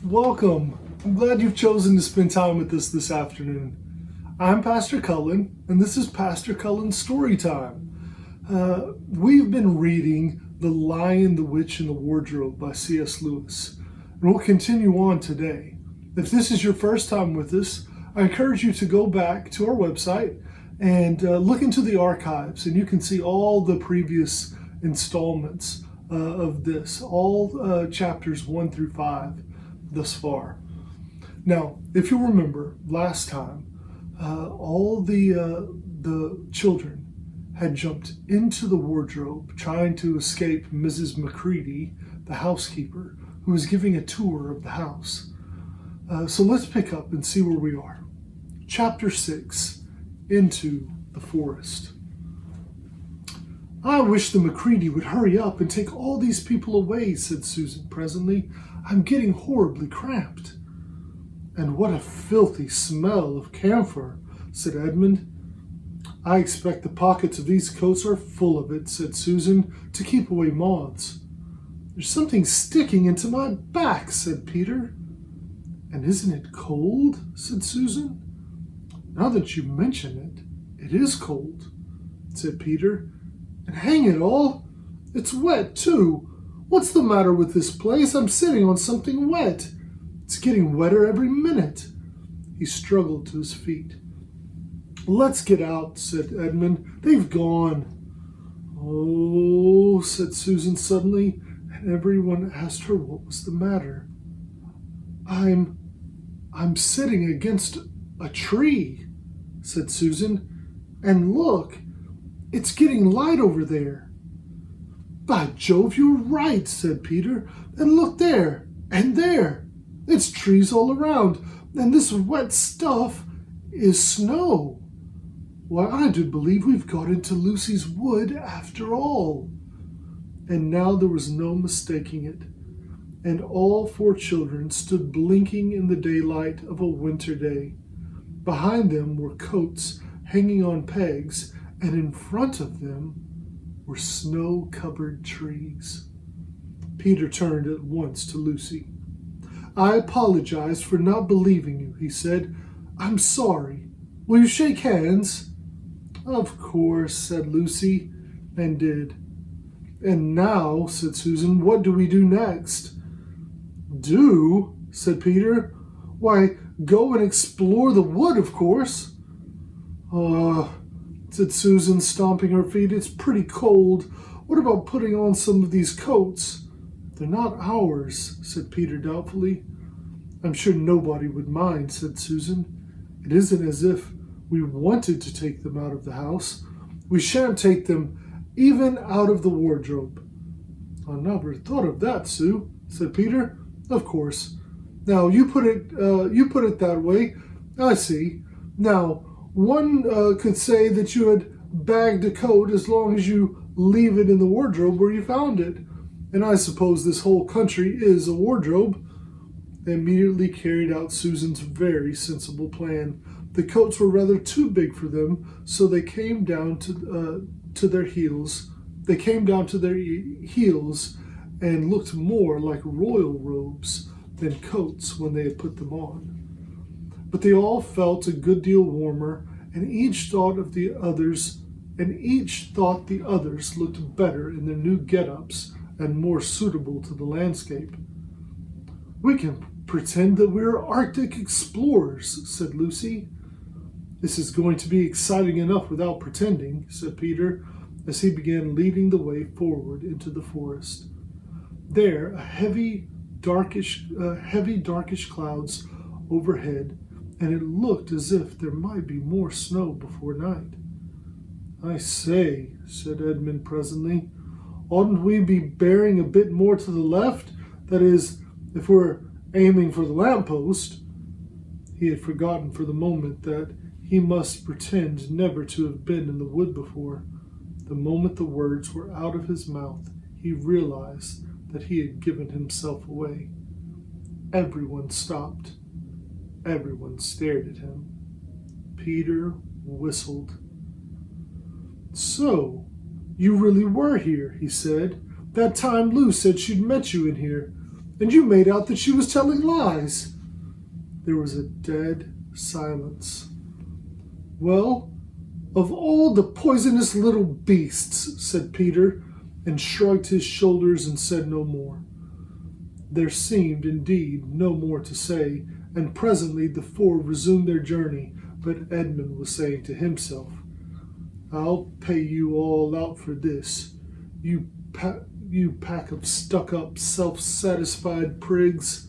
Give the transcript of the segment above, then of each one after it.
Welcome. I'm glad you've chosen to spend time with us this afternoon. I'm Pastor Cullen, and this is Pastor Cullen's Storytime. We've been reading The Lion, the Witch, and the Wardrobe by C.S. Lewis, and we'll continue on today. If this is your first time with us, I encourage you to go back to our website and look into the archives, and you can see all the previous installments of this, all chapters 1 through 5 thus far. Now, if you remember last time, all the children had jumped into the wardrobe trying to escape Mrs. Macready, the housekeeper, who was giving a tour of the house. So let's pick up and see where we are. Chapter 6, Into the Forest. "I wish the Macready would hurry up and take all these people away," said Susan presently. "I'm getting horribly cramped." "And what a filthy smell of camphor," said Edmund. "I expect the pockets of these coats are full of it," said Susan, "to keep away moths." "There's something sticking into my back," said Peter. "And isn't it cold?" said Susan. "Now that you mention it, it is cold," said Peter. "And hang it all, it's wet too. What's the matter with this place? I'm sitting on something wet. It's getting wetter every minute." He struggled to his feet. "Let's get out," said Edmund. "They've gone." "Oh," said Susan suddenly, and everyone asked her what was the matter. I'm sitting against a tree," said Susan. "And look, it's getting light over there." "By Jove, you're right," said Peter. "And look there, and there. It's trees all around, and this wet stuff is snow. Why, I do believe we've got into Lucy's wood after all." And now there was no mistaking it, and all four children stood blinking in the daylight of a winter day. Behind them were coats hanging on pegs, and in front of them were snow-covered trees. Peter turned at once to Lucy. "I apologize for not believing you," he said. "I'm sorry. Will you shake hands?" "Of course," said Lucy, and did. "And now," said Susan, "what do we do next?" "Do?" said Peter. "Why, go and explore the wood, of course." Said Susan, stomping her feet. "It's pretty cold. What about putting on some of these coats?" "They're not ours," said Peter doubtfully. "I'm sure nobody would mind," said Susan. "It isn't as if we wanted to take them out of the house. We shan't take them even out of the wardrobe." "I never thought of that, Sue," said Peter. "Of course. Now you put it that way. I see. Now, one could say that you had bagged a coat as long as you leave it in the wardrobe where you found it. And I suppose this whole country is a wardrobe." They immediately carried out Susan's very sensible plan. The coats were rather too big for them, so they came down to their heels. They came down to their heels and looked more like royal robes than coats when they had put them on. But they all felt a good deal warmer, and each thought the others looked better in their new get-ups and more suitable to the landscape. "We can pretend that we're Arctic explorers," said Lucy. "This is going to be exciting enough without pretending," said Peter, as he began leading the way forward into the forest. There, heavy, darkish clouds overhead, and it looked as if there might be more snow before night. "I say," said Edmund presently, "oughtn't we be bearing a bit more to the left? That is, if we're aiming for the lamppost." He had forgotten for the moment that he must pretend never to have been in the wood before. The moment the words were out of his mouth, he realized that he had given himself away. Everyone stopped. Everyone stared at him. Peter whistled. "So, you really were here," he said. "That time Lou said she'd met you in here. and you made out that she was telling lies." There was a dead silence. "Well, of all the poisonous little beasts," said Peter, and shrugged his shoulders and said no more. There seemed, indeed, no more to say, and presently the four resumed their journey, but Edmund was saying to himself, "I'll pay you all out for this, you pack of stuck-up, self-satisfied prigs."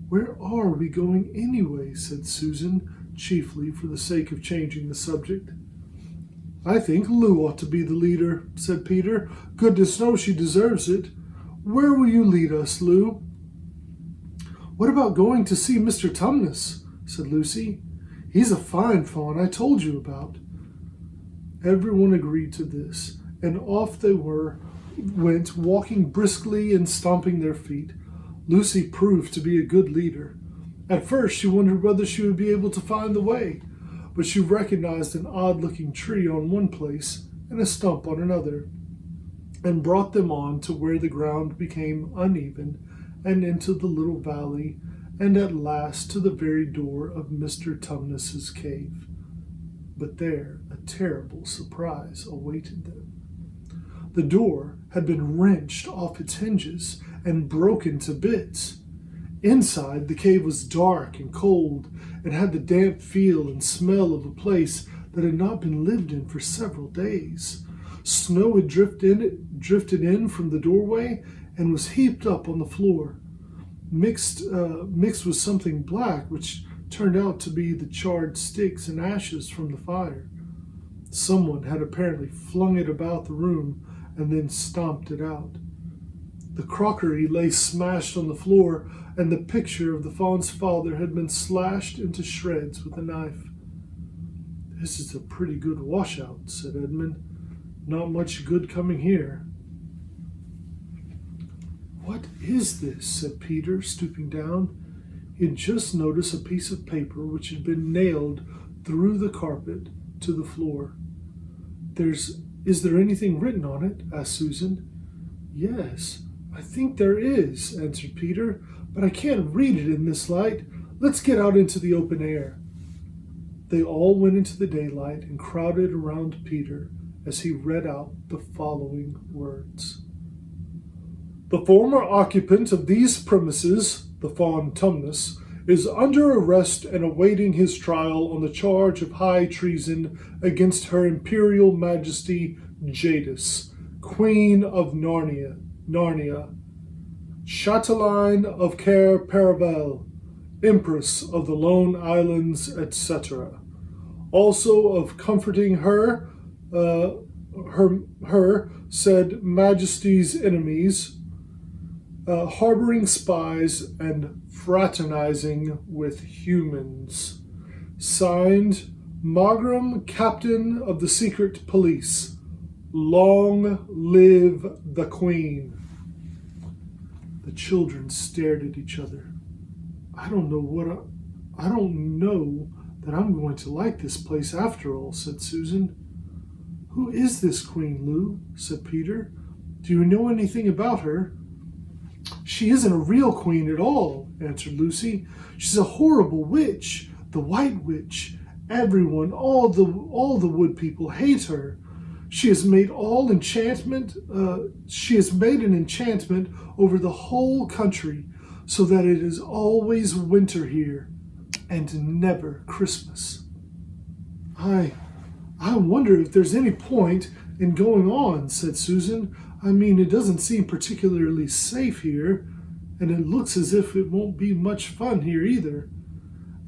"Where are we going anyway?" said Susan, chiefly for the sake of changing the subject. "I think Lou ought to be the leader," said Peter. "Goodness knows she deserves it. Where will you lead us, Lou?" "What about going to see Mr. Tumnus?" said Lucy. "He's a fine fawn I told you about." Everyone agreed to this, and off they went, walking briskly and stomping their feet. Lucy proved to be a good leader. At first she wondered whether she would be able to find the way, but she recognized an odd-looking tree on one place and a stump on another, and brought them on to where the ground became uneven, and into the little valley, and at last to the very door of Mr. Tumnus's cave. But there a terrible surprise awaited them. The door had been wrenched off its hinges and broken to bits. Inside, the cave was dark and cold, and had the damp feel and smell of a place that had not been lived in for several days. Snow had drifted in from the doorway and was heaped up on the floor, mixed with something black, which turned out to be the charred sticks and ashes from the fire. Someone had apparently flung it about the room and then stomped it out. The crockery lay smashed on the floor, and the picture of the fawn's father had been slashed into shreds with a knife. "This is a pretty good washout," said Edmund. "Not much good coming here." "What is this?" said Peter, stooping down. He had just noticed a piece of paper which had been nailed through the carpet to the floor. "Is there anything written on it?" asked Susan. "Yes, I think there is," answered Peter, "but I can't read it in this light. Let's get out into the open air." They all went into the daylight and crowded around Peter as he read out the following words. "The former occupant of these premises, the Fawn Tumnus, is under arrest and awaiting his trial on the charge of high treason against Her Imperial Majesty Jadis, Queen of Narnia, Chatelaine of Cair Paravel, Empress of the Lone Islands, etc. Also of comforting her said Majesty's enemies, harboring spies, and fraternizing with humans. Signed, Magram, Captain of the Secret Police. Long live the Queen." The children stared at each other. I don't know that I'm going to like this place after all," said Susan. "Who is this Queen, Lou?" said Peter. "Do you know anything about her?" "She isn't a real queen at all," answered Lucy. "She's a horrible witch, the White Witch. Everyone, all the wood people hate her. She has made an enchantment over the whole country, so that it is always winter here, and never Christmas." I wonder if there's any point in going on," said Susan. "I mean, it doesn't seem particularly safe here, and it looks as if it won't be much fun here either.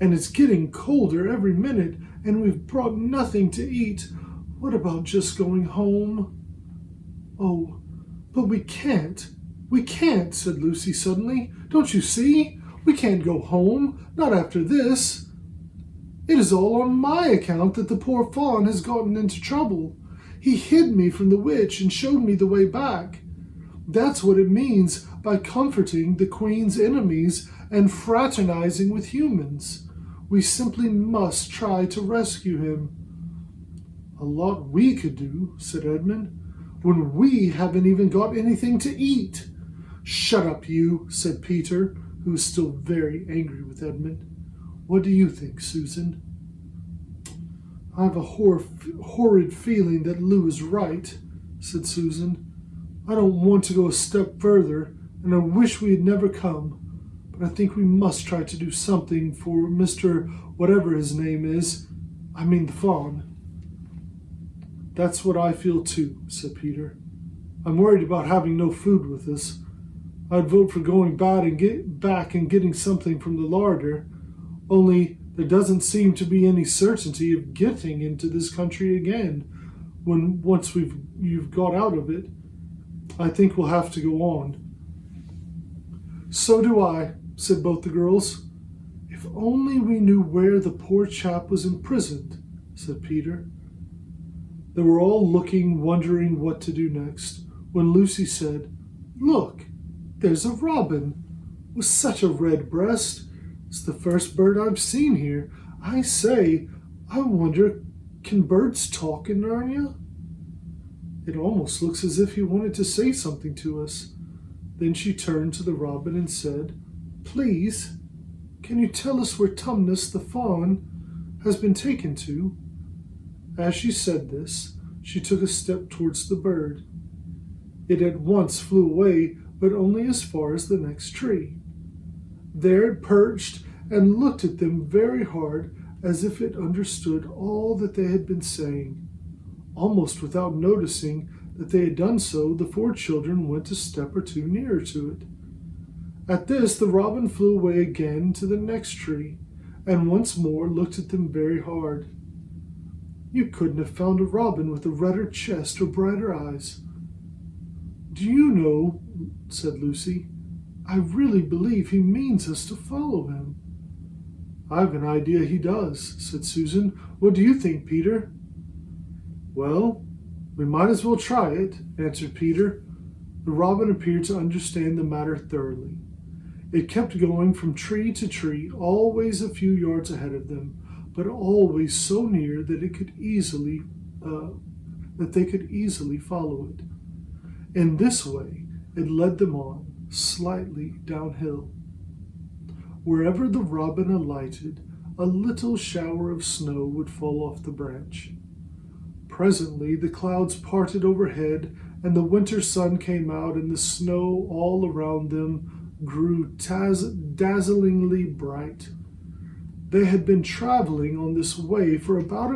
And it's getting colder every minute, and we've brought nothing to eat. What about just going home?" "Oh, but we can't, said Lucy suddenly. "Don't you see? We can't go home, not after this. It is all on my account that the poor fawn has gotten into trouble. He hid me from the witch and showed me the way back. That's what it means by comforting the Queen's enemies and fraternizing with humans. We simply must try to rescue him." "A lot we could do," said Edmund, "when we haven't even got anything to eat. "Shut up, you," said Peter, who was still very angry with Edmund. "What do you think, Susan?" "I have a horrid feeling that Lou is right," said Susan. "I don't want to go a step further, and I wish we had never come. But I think we must try to do something for Mr. whatever his name is. I mean the fawn." "That's what I feel too," said Peter. "I'm worried about having no food with us. I'd vote for going back and getting something from the larder, only there doesn't seem to be any certainty of getting into this country again once you've got out of it. I think we'll have to go on." "So do I," said both the girls. "If only we knew where the poor chap was imprisoned," said Peter. They were all looking, wondering what to do next, when Lucy said, "Look, there's a robin with such a red breast. It's the first bird I've seen here. I say, I wonder, can birds talk in Narnia?" "It almost looks as if he wanted to say something to us." Then she turned to the robin and said, "Please, can you tell us where Tumnus the fawn has been taken to?" As she said this, she took a step towards the bird. It at once flew away, but only as far as the next tree. There it perched and looked at them very hard, as if it understood all that they had been saying. Almost without noticing that they had done so, the four children went a step or two nearer to it. At this, the robin flew away again to the next tree, and once more looked at them very hard. "You couldn't have found a robin with a redder chest or brighter eyes." "Do you know," said Lucy, "I really believe he means us to follow him." "I've an idea he does," said Susan. "What do you think, Peter?" "Well, we might as well try it," answered Peter. The robin appeared to understand the matter thoroughly. It kept going from tree to tree, always a few yards ahead of them, but always so near that they could easily follow it. In this way, it led them on, slightly downhill. Wherever the robin alighted, a little shower of snow would fall off the branch. Presently the clouds parted overhead, and the winter sun came out, and the snow all around them grew dazzlingly bright. They had been traveling on this way for about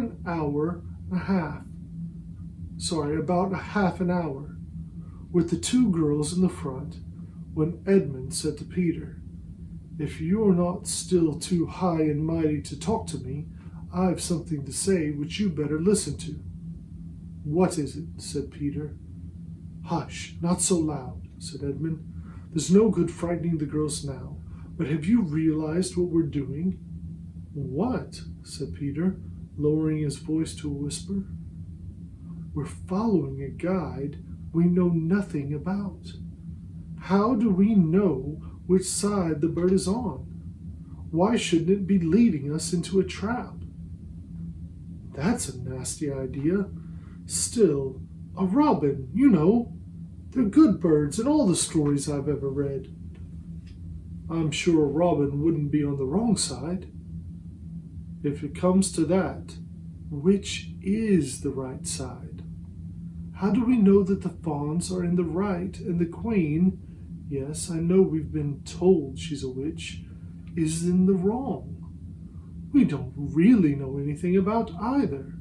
half an hour, with the two girls in the front, when Edmund said to Peter, "If you're not still too high and mighty to talk to me, I've something to say which you better listen to." "What is it?" said Peter. "Hush, not so loud," said Edmund. "There's no good frightening the girls now, but have you realized what we're doing?" "What?" said Peter, lowering his voice to a whisper. "We're following a guide we know nothing about. How do we know which side the bird is on? Why shouldn't it be leading us into a trap?" "That's a nasty idea. Still, a robin, you know. They're good birds in all the stories I've ever read." "I'm sure a robin wouldn't be on the wrong side." "If it comes to that, which is the right side? How do we know that the fawns are in the right and the queen, yes, I know we've been told she's a witch, is in the wrong? We don't really know anything about either.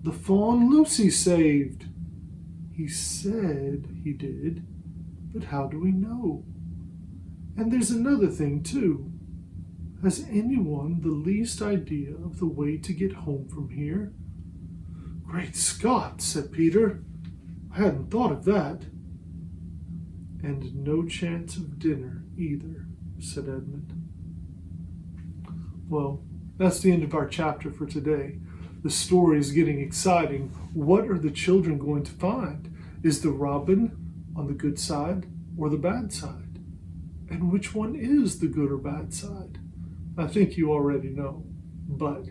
The fawn Lucy saved. He said he did, but how do we know? And there's another thing, too. Has anyone the least idea of the way to get home from here?" "Great Scott," said Peter. "I hadn't thought of that." "And no chance of dinner either," said Edmund. Well, that's the end of our chapter for today. The story is getting exciting. What are the children going to find? Is the robin on the good side or the bad side? And which one is the good or bad side? I think you already know, but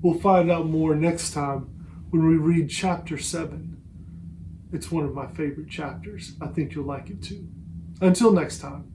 we'll find out more next time when we read chapter 7. It's one of my favorite chapters. I think you'll like it too. Until next time.